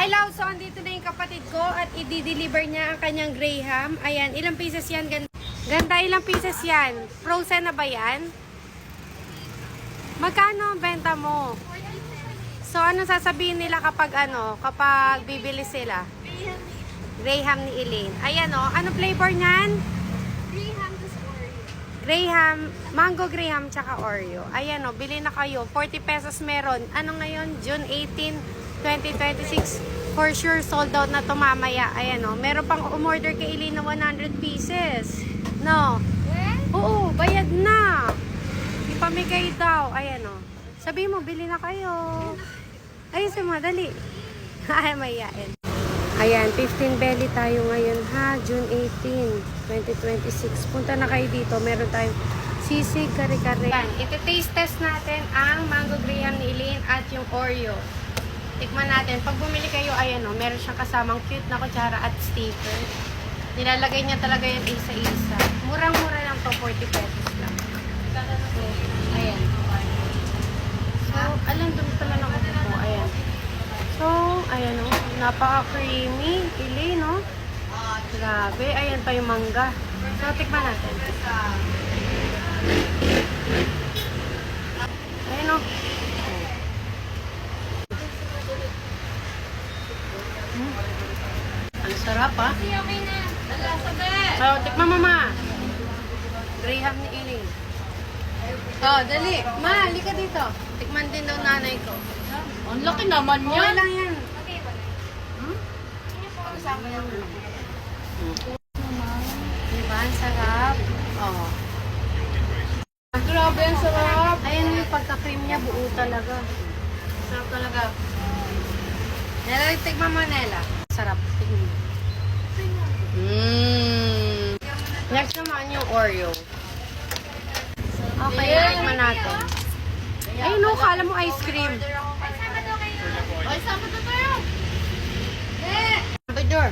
Hi, love. So, andito na yung kapatid ko at i-deliver niya ang kanyang Graham. Ayan, ilang pieces yan? Ganda, ilang pieces yan? Frozen na ba yan? Magkano ang benta mo? So, ano sasabihin nila kapag bibili sila? Graham ni Elaine. Ayan o, ano flavor niyan? Graham, mango Graham tsaka Oreo. Ayan o, bili na kayo. 40 pesos meron. Ano ngayon? June 18, 2026. For sure, sold out na to mamaya. Ayan o, meron pang umorder kay Elaine na 100 pieces. No? Oo, bayad na. Ipamigay daw. Ayan o. Sabi mo, bili na kayo. Ayun mo, dali. Ay, mayayain. Ayan, 15 belly tayo ngayon ha, June 18, 2026. Punta na kayo dito, meron tayong sisig, kare-kare. Ayan, iti-taste test natin ang mango Graham ni Elaine at yung Oreo. Tikman natin. Pag bumili kayo, ayan o, meron siyang kasamang cute na kutsara at sticker. Nilalagay niya talaga yung isa-isa. Murang-mura lang to, 40 pesos lang. So, ayan. So, alam, dumi pala ng ako po. Ayan. So, ayan o. Napaka-creamy. Ili, no? Grabe. Ayan pa yung mangga. So, tikman natin. Ayan o. Ang sarap, ha? So, tikman mo, ma. Graham ni Elaine. Oh, dali. Ma, halika dito. Tikman din daw nanay ko. Ang laki naman Okay yan. lang yan. Diba? Ang sarap. Oh. Grabe, ang sarap. Ayan yung pagka-cream niya, buo talaga. Sarap talaga. Nela, tigman mo, Nela. Sarap. Tignan mo. Next naman yung Oreo. Okay, tikman natin. Ay, no, kala mo ice cream. Ay, sama na tayo. Bador.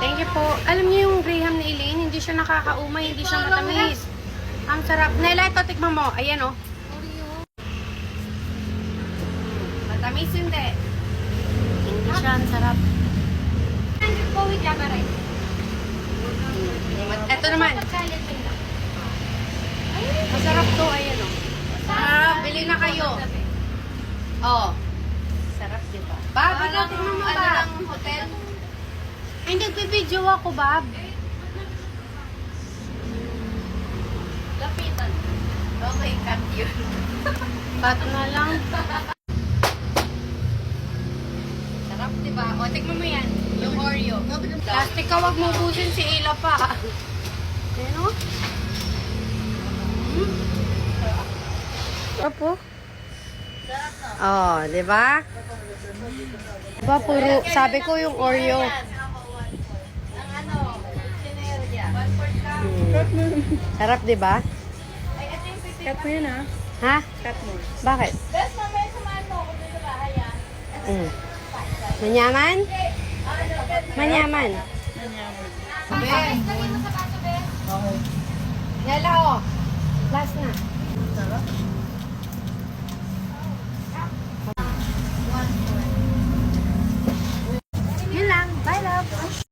Thank you po. Alam niyo yung Graham ni Elaine, hindi siya nakakaumay, hindi siya matamis. Ang sarap. Nela, ito, tikman mo. Ayan, oh. Matamis hindi. Hindi siya, ang sarap. Ito naman. Masarap to, ayan, oh. Sarap, bili na kayo. Oh. Sarap, diba? Bab, ikaw, tingnan mo, Bab. Hotel? Ay, nagpipidyo ako, Bab. Lapitan. Okay, cut yun. Cut na lang. Sarap, diba? O, tikman mo yan. Yung Oreo. Plastic ka, wag mo ubusin si Ila pa. Ayan, oh. Sarap, oh. Oh, diba? Diba, puro, sabi ko yung Oreo. Sarap, diba? Cut mo yun, ha? Ha? Cut mo. Bakit? Best mamaya samahan mo ako dito sa bahay, ha? Manyaman? Manyaman. Nanyaman. Okay. Yala, oh.